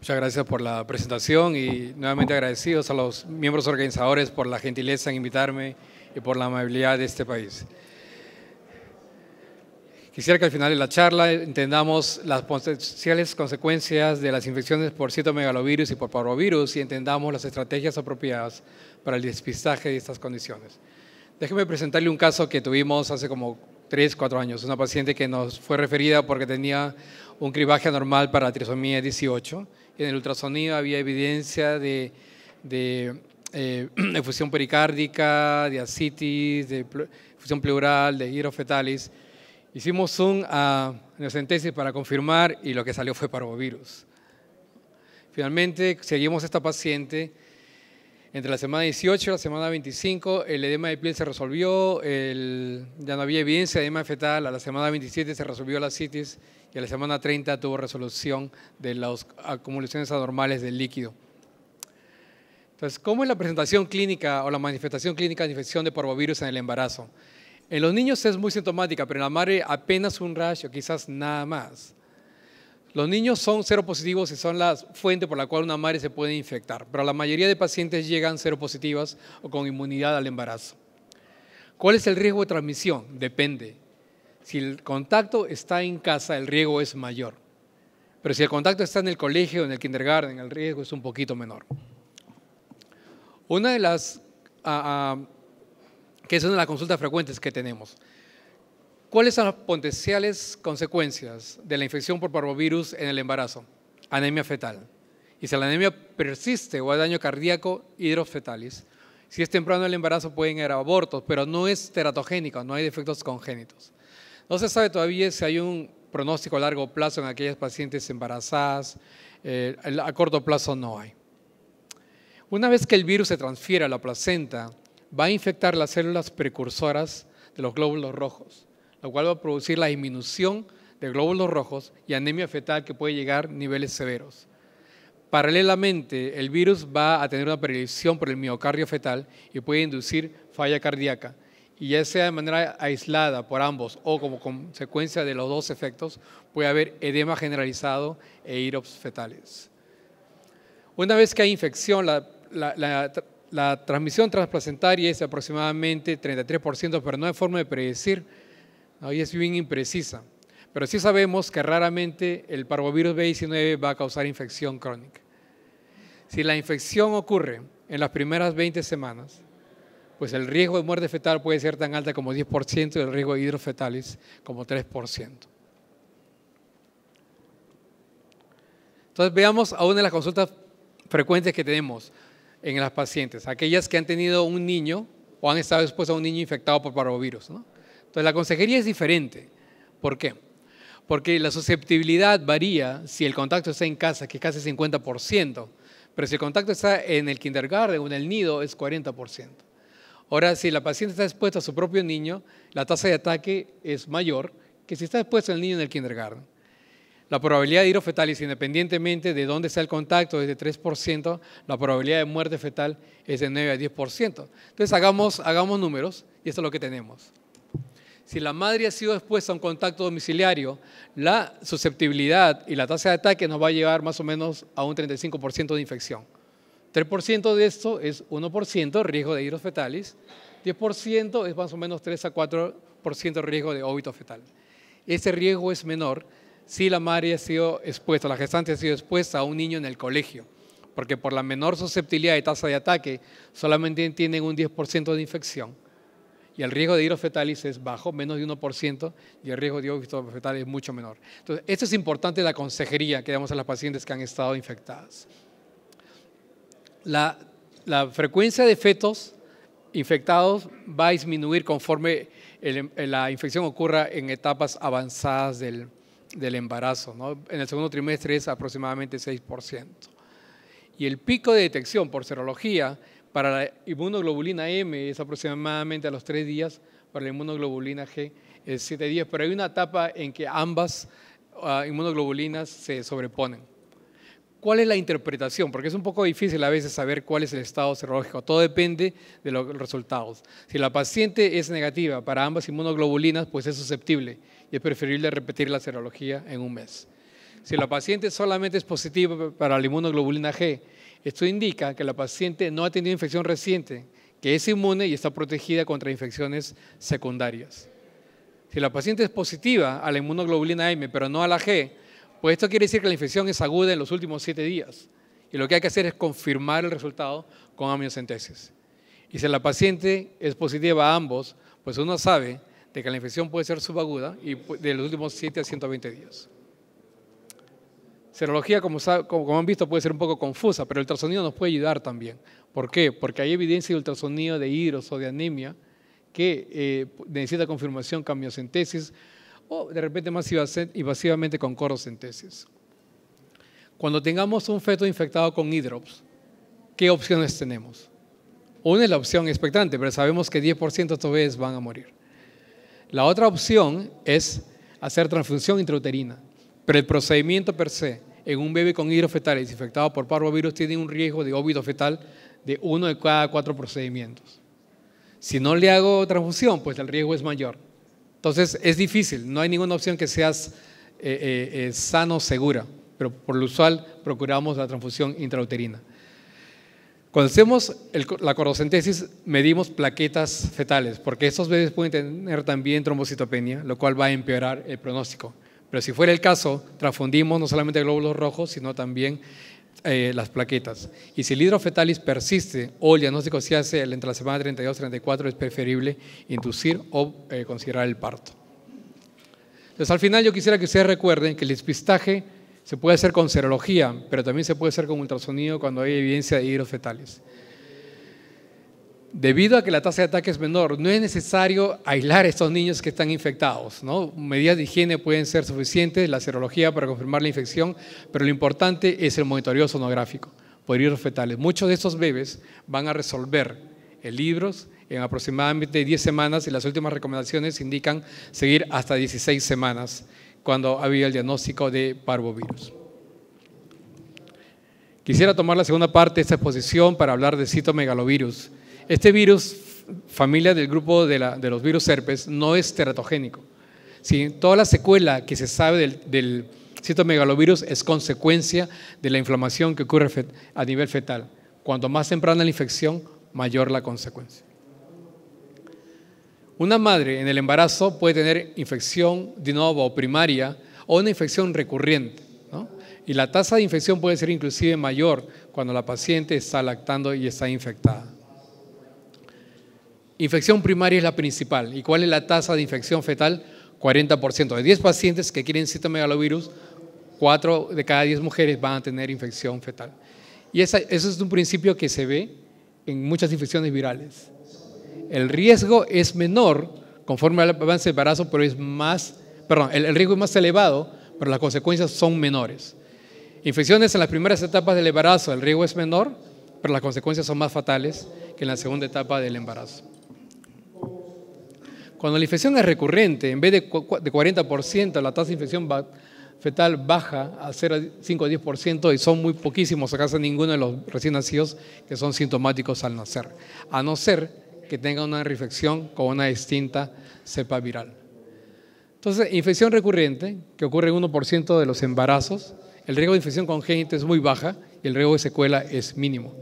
Muchas gracias por la presentación y nuevamente agradecidos a los miembros organizadores por la gentileza en invitarme y por la amabilidad de este país. Quisiera que al final de la charla entendamos las potenciales consecuencias de las infecciones por citomegalovirus y por parvovirus y entendamos las estrategias apropiadas para el despistaje de estas condiciones. Déjeme presentarle un caso que tuvimos hace como 3, 4 años. Una paciente que nos fue referida porque tenía un cribaje anormal para trisomía 18. Y en el ultrasonido había evidencia de efusión pericárdica, de ascitis, de efusión pleural, de hidrofetalis. Hicimos Zoom a neocentesis para confirmar y lo que salió fue parvovirus. Finalmente, seguimos a esta paciente. Entre la semana 18 y la semana 25, el edema de piel se resolvió, ya no había evidencia de edema fetal. A la semana 27 se resolvió la ascitis y a la semana 30 tuvo resolución de las acumulaciones anormales del líquido. Entonces, ¿cómo es la presentación clínica o la manifestación clínica de infección de parvovirus en el embarazo? En los niños es muy sintomática, pero en la madre apenas un rash o quizás nada más. Los niños son seropositivos y son la fuente por la cual una madre se puede infectar, pero la mayoría de pacientes llegan seropositivas o con inmunidad al embarazo. ¿Cuál es el riesgo de transmisión? Depende. Si el contacto está en casa, el riesgo es mayor. Pero si el contacto está en el colegio, en el kindergarten, el riesgo es un poquito menor. Una de las, que es una de las consultas frecuentes que tenemos. ¿Cuáles son las potenciales consecuencias de la infección por parvovirus en el embarazo? Anemia fetal. Y si la anemia persiste o hay daño cardíaco, hidrofetalis. Si es temprano el embarazo pueden haber abortos, pero no es teratogénico, no hay defectos congénitos. No se sabe todavía si hay un pronóstico a largo plazo en aquellas pacientes embarazadas, a corto plazo no hay. Una vez que el virus se transfiere a la placenta, va a infectar las células precursoras de los glóbulos rojos, lo cual va a producir la disminución de glóbulos rojos y anemia fetal que puede llegar a niveles severos. Paralelamente, el virus va a tener una predilección por el miocardio fetal y puede inducir falla cardíaca. Y ya sea de manera aislada por ambos o como consecuencia de los dos efectos, puede haber edema generalizado e hidrops fetales. Una vez que hay infección, la transmisión transplacentaria es aproximadamente 33%, pero no hay forma de predecir. Hoy es bien imprecisa, pero sí sabemos que raramente el parvovirus B19 va a causar infección crónica. Si la infección ocurre en las primeras 20 semanas, pues el riesgo de muerte fetal puede ser tan alta como 10% y el riesgo de hidrofetalis como 3%. Entonces veamos a una de las consultas frecuentes que tenemos en las pacientes, aquellas que han tenido un niño o han estado expuestos a un niño infectado por parvovirus, ¿no? Entonces, la consejería es diferente. ¿Por qué? Porque la susceptibilidad varía si el contacto está en casa, que es casi 50%, pero si el contacto está en el kindergarten o en el nido, es 40%. Ahora, si la paciente está expuesta a su propio niño, la tasa de ataque es mayor que si está expuesto el niño en el kindergarten. La probabilidad de hidrofetalis, independientemente de dónde sea el contacto, es de 3%, la probabilidad de muerte fetal es de 9 a 10%. Entonces, hagamos números y esto es lo que tenemos. Si la madre ha sido expuesta a un contacto domiciliario, la susceptibilidad y la tasa de ataque nos va a llevar más o menos a un 35% de infección. 3% de esto es 1% riesgo de hidrofetalis, 10% es más o menos 3 a 4% riesgo de óbito fetal. Ese riesgo es menor si la madre ha sido expuesta, la gestante ha sido expuesta a un niño en el colegio, porque por la menor susceptibilidad de tasa de ataque solamente tienen un 10% de infección. Y el riesgo de hidrofetalis es bajo, menos de 1%, y el riesgo de óbito fetal es mucho menor. Entonces, esto es importante la consejería que damos a las pacientes que han estado infectadas. La frecuencia de fetos infectados va a disminuir conforme la infección ocurra en etapas avanzadas del embarazo, ¿no? En el segundo trimestre es aproximadamente 6%. Y el pico de detección por serología para la inmunoglobulina M es aproximadamente a los 3 días, para la inmunoglobulina G es 7 días, pero hay una etapa en que ambas inmunoglobulinas se sobreponen. ¿Cuál es la interpretación? Porque es un poco difícil a veces saber cuál es el estado serológico. Todo depende de los resultados. Si la paciente es negativa para ambas inmunoglobulinas, pues es susceptible y es preferible repetir la serología en un mes. Si la paciente solamente es positiva para la inmunoglobulina G, esto indica que la paciente no ha tenido infección reciente, que es inmune y está protegida contra infecciones secundarias. Si la paciente es positiva a la inmunoglobulina M, pero no a la G, pues esto quiere decir que la infección es aguda en los últimos 7 días. Y lo que hay que hacer es confirmar el resultado con amniocentesis. Y si la paciente es positiva a ambos, pues uno sabe de que la infección puede ser subaguda y de los últimos 7 a 120 días. Serología, como han visto, puede ser un poco confusa, pero el ultrasonido nos puede ayudar también. ¿Por qué? Porque hay evidencia de ultrasonido de hidros o de anemia que necesita confirmación con amniocentesis o de repente más invasivamente con corocentesis. Cuando tengamos un feto infectado con hidrops, ¿qué opciones tenemos? Una es la opción expectante, pero sabemos que 10% de estos bebés van a morir. La otra opción es hacer transfusión intrauterina, pero el procedimiento per se en un bebé con hidros fetales infectado por parvovirus tiene un riesgo de óbito fetal de 1 de cada 4 procedimientos. Si no le hago transfusión, pues el riesgo es mayor. Entonces es difícil, no hay ninguna opción que sea sano, segura, pero por lo usual procuramos la transfusión intrauterina. Cuando hacemos la corocentesis, medimos plaquetas fetales, porque estos bebés pueden tener también trombocitopenia, lo cual va a empeorar el pronóstico. Pero si fuera el caso, transfundimos no solamente glóbulos rojos, sino también las plaquetas. Y si el hidro fetalis persiste o el diagnóstico se hace entre la semana 32 y 34, es preferible inducir o considerar el parto. Entonces, al final yo quisiera que ustedes recuerden que el despistaje se puede hacer con serología, pero también se puede hacer con ultrasonido cuando hay evidencia de hidros fetales. Debido a que la tasa de ataque es menor, no es necesario aislar a estos niños que están infectados, ¿no? Medidas de higiene pueden ser suficientes, la serología para confirmar la infección, pero lo importante es el monitoreo sonográfico por hidros fetales. Muchos de estos bebés van a resolver el hidros en aproximadamente 10 semanas y las últimas recomendaciones indican seguir hasta 16 semanas cuando había el diagnóstico de parvovirus. Quisiera tomar la segunda parte de esta exposición para hablar de citomegalovirus. Este virus, familia del grupo de los virus herpes, no es teratogénico. ¿Sí? Toda la secuela que se sabe del citomegalovirus es consecuencia de la inflamación que ocurre a nivel fetal. Cuanto más temprana la infección, mayor la consecuencia. Una madre en el embarazo puede tener infección de nuevo primaria o una infección recurrente, ¿no? Y la tasa de infección puede ser inclusive mayor cuando la paciente está lactando y está infectada. Infección primaria es la principal. ¿Y cuál es la tasa de infección fetal? 40%. De 10 pacientes que quieren citomegalovirus, 4 de cada 10 mujeres van a tener infección fetal. Y eso es un principio que se ve en muchas infecciones virales. El riesgo es menor conforme al avance del embarazo, pero el riesgo es más elevado, pero las consecuencias son menores. Infecciones en las primeras etapas del embarazo, el riesgo es menor, pero las consecuencias son más fatales que en la segunda etapa del embarazo. Cuando la infección es recurrente, en vez de 40%, la tasa de infección fetal baja a 5 a 10% y son muy poquísimos, o casi ninguno de los recién nacidos que son sintomáticos al nacer, a no ser que tenga una reinfección con una distinta cepa viral. Entonces, infección recurrente, que ocurre en 1% de los embarazos, el riesgo de infección congénita es muy baja y el riesgo de secuela es mínimo.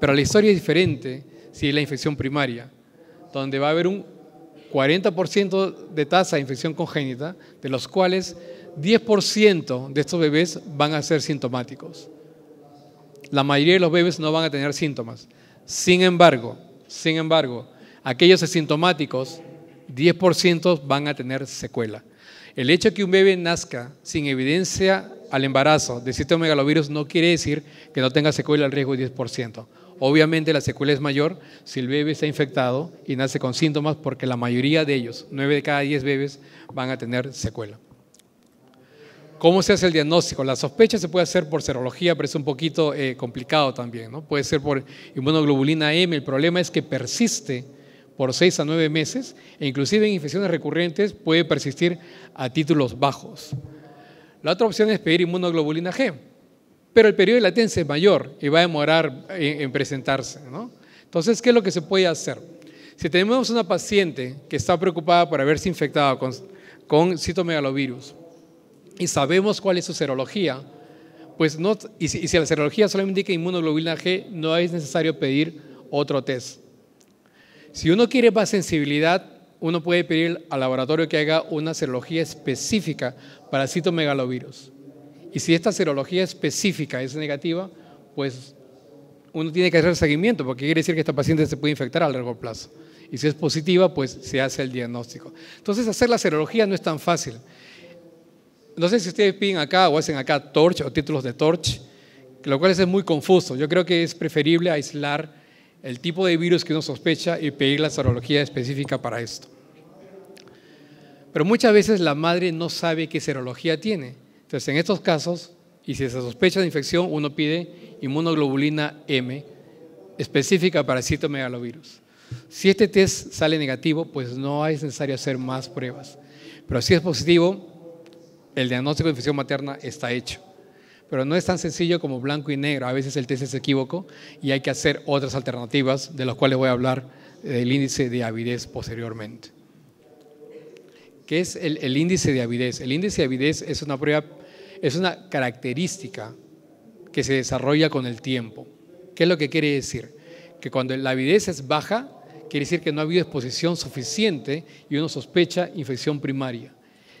Pero la historia es diferente si es la infección primaria, donde va a haber un 40% de tasa de infección congénita, de los cuales 10% de estos bebés van a ser sintomáticos. La mayoría de los bebés no van a tener síntomas. Sin embargo, aquellos asintomáticos, 10% van a tener secuela. El hecho de que un bebé nazca sin evidencia al embarazo de citomegalovirus no quiere decir que no tenga secuela al riesgo de 10%. Obviamente la secuela es mayor si el bebé está infectado y nace con síntomas, porque la mayoría de ellos, 9 de cada 10 bebés, van a tener secuela. ¿Cómo se hace el diagnóstico? La sospecha se puede hacer por serología, pero es un poquito complicado también, ¿no? Puede ser por inmunoglobulina M. El problema es que persiste por 6 a 9 meses e inclusive en infecciones recurrentes puede persistir a títulos bajos. La otra opción es pedir inmunoglobulina G, pero el periodo de latencia es mayor y va a demorar en presentarse, ¿no? Entonces, ¿qué es lo que se puede hacer? Si tenemos una paciente que está preocupada por haberse infectado con citomegalovirus y sabemos cuál es su serología, pues no, y si la serología solamente indica inmunoglobulina G, no es necesario pedir otro test. Si uno quiere más sensibilidad, uno puede pedir al laboratorio que haga una serología específica para citomegalovirus. Y si esta serología específica es negativa, pues uno tiene que hacer seguimiento, porque quiere decir que esta paciente se puede infectar a largo plazo. Y si es positiva, pues se hace el diagnóstico. Entonces, hacer la serología no es tan fácil. No sé si ustedes piden acá o hacen acá TORCH o títulos de TORCH, lo cual es muy confuso. Yo creo que es preferible aislar el tipo de virus que uno sospecha y pedir la serología específica para esto. Pero muchas veces la madre no sabe qué serología tiene. Entonces, en estos casos, y si se sospecha de infección, uno pide inmunoglobulina M específica para citomegalovirus. Si este test sale negativo, pues no es necesario hacer más pruebas. Pero si es positivo, el diagnóstico de infección materna está hecho. Pero no es tan sencillo como blanco y negro. A veces el test es equívoco y hay que hacer otras alternativas, de las cuales voy a hablar del índice de avidez posteriormente. ¿Qué es el índice de avidez? El índice de avidez es una prueba, es una característica que se desarrolla con el tiempo. ¿Qué es lo que quiere decir? Que cuando la avidez es baja, quiere decir que no ha habido exposición suficiente y uno sospecha infección primaria.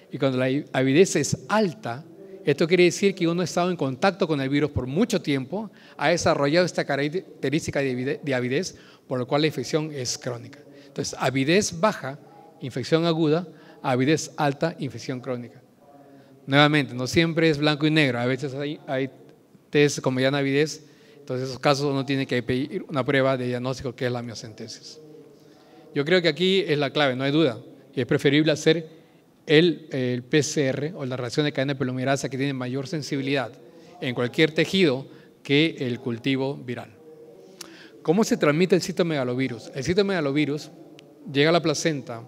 Y cuando la avidez es alta, esto quiere decir que uno ha estado en contacto con el virus por mucho tiempo, ha desarrollado esta característica de avidez, por lo cual la infección es crónica. Entonces, avidez baja, infección aguda; avidez alta, infección crónica. Nuevamente, no siempre es blanco y negro, a veces hay test con mediana avidez. Entonces, en esos casos uno tiene que pedir una prueba de diagnóstico, que es la amniocentesis. Yo creo que aquí es la clave, no hay duda. Y es preferible hacer el PCR o la reacción de cadena polimerasa, que tiene mayor sensibilidad en cualquier tejido que el cultivo viral. ¿Cómo se transmite el citomegalovirus? El citomegalovirus llega a la placenta,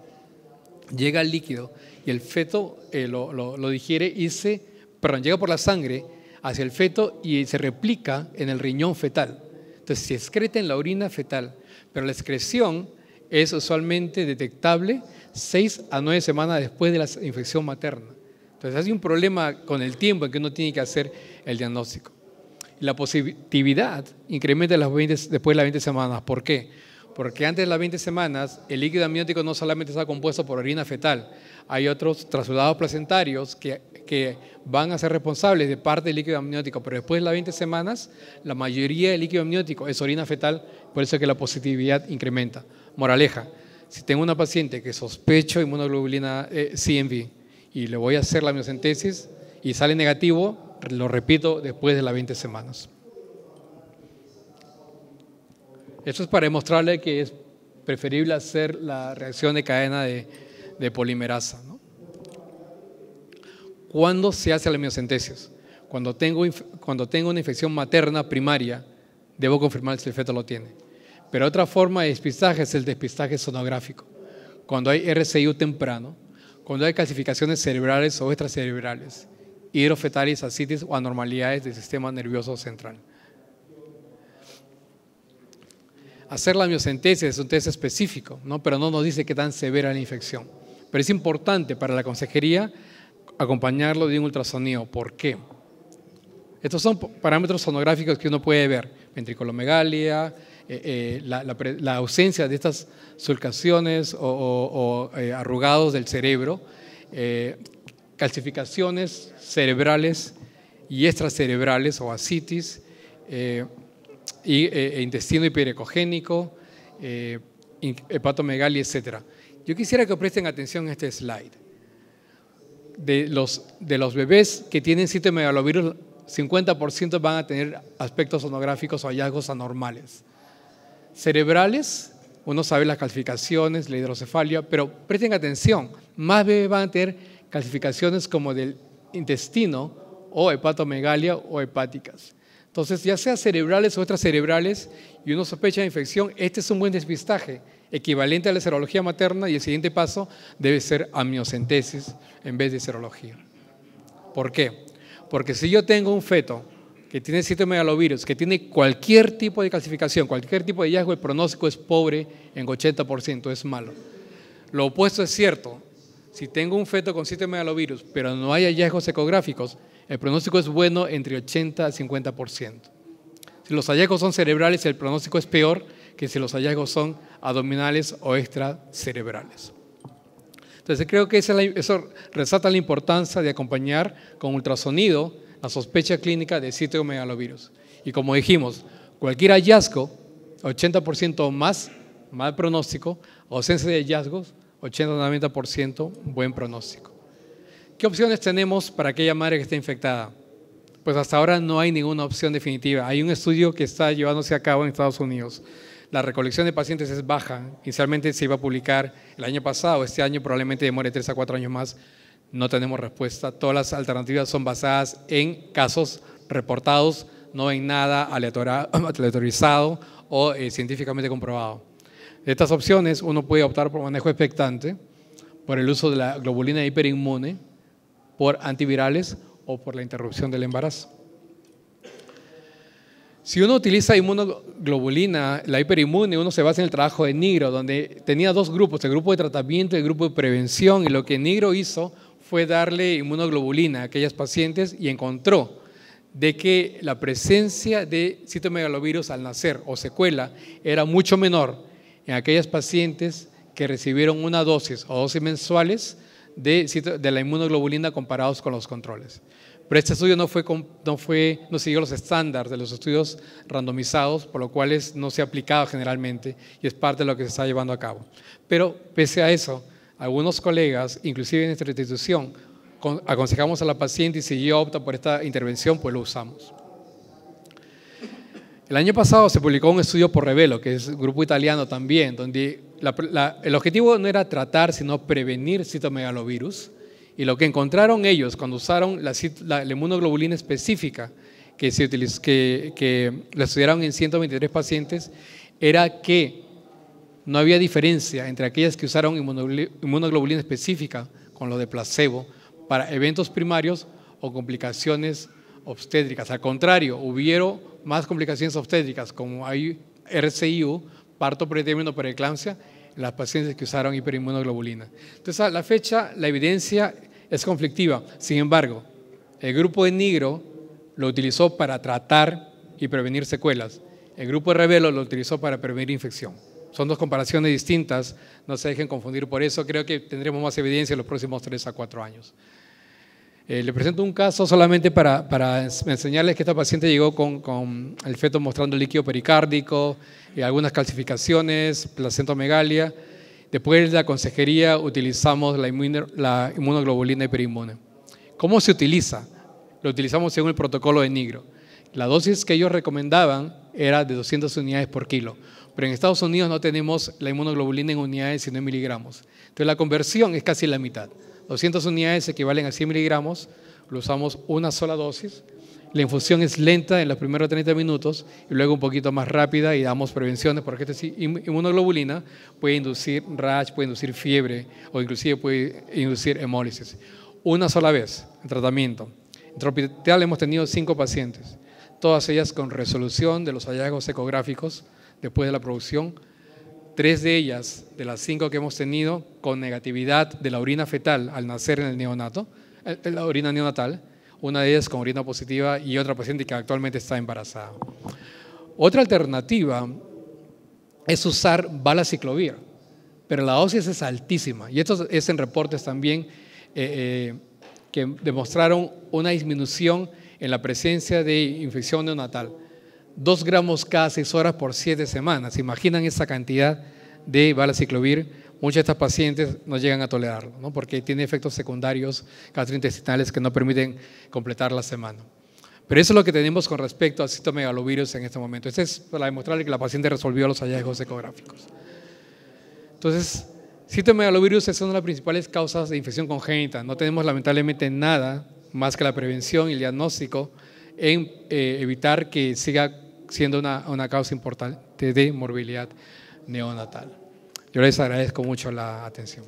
llega al líquido y el feto lo digiere y llega por la sangre hacia el feto y se replica en el riñón fetal. Entonces se excreta en la orina fetal, pero la excreción es usualmente detectable 6 a 9 semanas después de la infección materna. Entonces hay un problema con el tiempo en que uno tiene que hacer el diagnóstico. La positividad incrementa después de las 20 semanas. ¿Por qué? Porque antes de las 20 semanas el líquido amniótico no solamente está compuesto por orina fetal, hay otros trasladados placentarios que van a ser responsables de parte del líquido amniótico, pero después de las 20 semanas la mayoría del líquido amniótico es orina fetal, por eso es que la positividad incrementa. Moraleja: si tengo una paciente que sospecho inmunoglobulina CMV y le voy a hacer la amniocentesis y sale negativo, lo repito después de las 20 semanas. Esto es para demostrarle que es preferible hacer la reacción de cadena de polimerasa, ¿no? ¿Cuándo se hace la amniocentesis? Cuando tengo una infección materna primaria, debo confirmar si el feto lo tiene. Pero otra forma de despistaje es el despistaje sonográfico. Cuando hay RCIU temprano, cuando hay calcificaciones cerebrales o extracerebrales, hidrofetalis, ascitis o anormalidades del sistema nervioso central. Hacer la amniocentesis es un test específico, ¿no? Pero no nos dice qué tan severa es la infección. Pero es importante para la consejería acompañarlo de un ultrasonido. ¿Por qué? Estos son parámetros sonográficos que uno puede ver: ventriculomegalia, la ausencia de estas sulcaciones o arrugados del cerebro, calcificaciones cerebrales y extracerebrales o ascitis, intestino hiperecogénico, hepatomegalia, etc. Yo quisiera que presten atención a este slide. De los bebés que tienen citomegalovirus, 50% van a tener aspectos sonográficos o hallazgos anormales. Cerebrales, uno sabe las calcificaciones, la hidrocefalia, pero presten atención, más bebés van a tener calcificaciones como del intestino o hepatomegalia o hepáticas. Entonces, ya sea cerebrales o extracerebrales y uno sospecha de infección, este es un buen despistaje, equivalente a la serología materna, y el siguiente paso debe ser amniocentesis en vez de serología. ¿Por qué? Porque si yo tengo un feto que tiene citomegalovirus, que tiene cualquier tipo de calcificación, cualquier tipo de hallazgo, el pronóstico es pobre en 80%, es malo. Lo opuesto es cierto. Si tengo un feto con citomegalovirus, pero no hay hallazgos ecográficos, el pronóstico es bueno entre 80 a 50%. Si los hallazgos son cerebrales, el pronóstico es peor que si los hallazgos son abdominales o extracerebrales. Entonces creo que eso resalta la importancia de acompañar con ultrasonido la sospecha clínica de citomegalovirus. Y como dijimos, cualquier hallazgo, 80% o más, mal pronóstico, ausencia de hallazgos, 80-90% buen pronóstico. ¿Qué opciones tenemos para aquella madre que está infectada? Pues hasta ahora no hay ninguna opción definitiva. Hay un estudio que está llevándose a cabo en Estados Unidos. La recolección de pacientes es baja. Inicialmente se iba a publicar el año pasado. Este año probablemente demore 3 a 4 años más. No tenemos respuesta. Todas las alternativas son basadas en casos reportados, no en nada aleatorizado o científicamente comprobado. De estas opciones, uno puede optar por manejo expectante, por el uso de la globulina hiperinmune, por antivirales o por la interrupción del embarazo. Si uno utiliza inmunoglobulina, la hiperinmune, uno se basa en el trabajo de Nigro, donde tenía dos grupos, el grupo de tratamiento y el grupo de prevención, y lo que Nigro hizo fue darle inmunoglobulina a aquellas pacientes y encontró de que la presencia de citomegalovirus al nacer o secuela era mucho menor en aquellas pacientes que recibieron una dosis o dosis mensuales de la inmunoglobulina comparados con los controles. Pero este estudio no siguió los estándares de los estudios randomizados, por lo cual no se ha aplicado generalmente y es parte de lo que se está llevando a cabo. Pero pese a eso, algunos colegas, inclusive en nuestra institución, aconsejamos a la paciente y si ella opta por esta intervención, pues lo usamos. El año pasado se publicó un estudio por Revelo, que es un grupo italiano también, donde el objetivo no era tratar, sino prevenir citomegalovirus. Y lo que encontraron ellos cuando usaron la inmunoglobulina específica que la estudiaron en 123 pacientes, era que no había diferencia entre aquellas que usaron inmunoglobulina específica con lo de placebo para eventos primarios o complicaciones obstétricas. Al contrario, hubieron más complicaciones obstétricas como hay RCIU, parto pretérmino por eclampsia, en las pacientes que usaron hiperinmunoglobulina. Entonces, a la fecha, la evidencia es conflictiva. Sin embargo, el grupo de Nigro lo utilizó para tratar y prevenir secuelas. El grupo de Revelo lo utilizó para prevenir infección. Son dos comparaciones distintas, no se dejen confundir por eso. Creo que tendremos más evidencia en los próximos 3 a 4 años. Le presento un caso solamente para enseñarles que esta paciente llegó con el feto mostrando líquido pericárdico, algunas calcificaciones, placentomegalia. Después de la consejería utilizamos la inmunoglobulina hiperinmune. ¿Cómo se utiliza? Lo utilizamos según el protocolo de Nigro. La dosis que ellos recomendaban era de 200 unidades por kilo, pero en Estados Unidos no tenemos la inmunoglobulina en unidades sino en miligramos. Entonces la conversión es casi la mitad. 200 unidades equivalen a 100 miligramos, lo usamos una sola dosis. La infusión es lenta en los primeros 30 minutos y luego un poquito más rápida y damos prevenciones porque esta inmunoglobulina puede inducir rash, puede inducir fiebre o inclusive puede inducir hemólisis. Una sola vez en tratamiento. En Tropital hemos tenido 5 pacientes, todas ellas con resolución de los hallazgos ecográficos después de la producción. 3 de ellas, de las 5 que hemos tenido, con negatividad de la orina fetal al nacer en el neonato, la orina neonatal, una de ellas con orina positiva y otra paciente que actualmente está embarazada. Otra alternativa es usar valaciclovir, pero la dosis es altísima y esto es en reportes también que demostraron una disminución en la presencia de infección neonatal. 2 gramos cada 6 horas por 7 semanas. ¿Se imaginan esa cantidad de valaciclovir? Muchas de estas pacientes no llegan a tolerarlo, ¿no? Porque tiene efectos secundarios gastrointestinales que no permiten completar la semana. Pero eso es lo que tenemos con respecto al citomegalovirus en este momento. Este es para demostrarle que la paciente resolvió los hallazgos ecográficos. Entonces, citomegalovirus es una de las principales causas de infección congénita. No tenemos lamentablemente nada más que la prevención y el diagnóstico en evitar que siga siendo una causa importante de morbilidad neonatal. Yo les agradezco mucho la atención.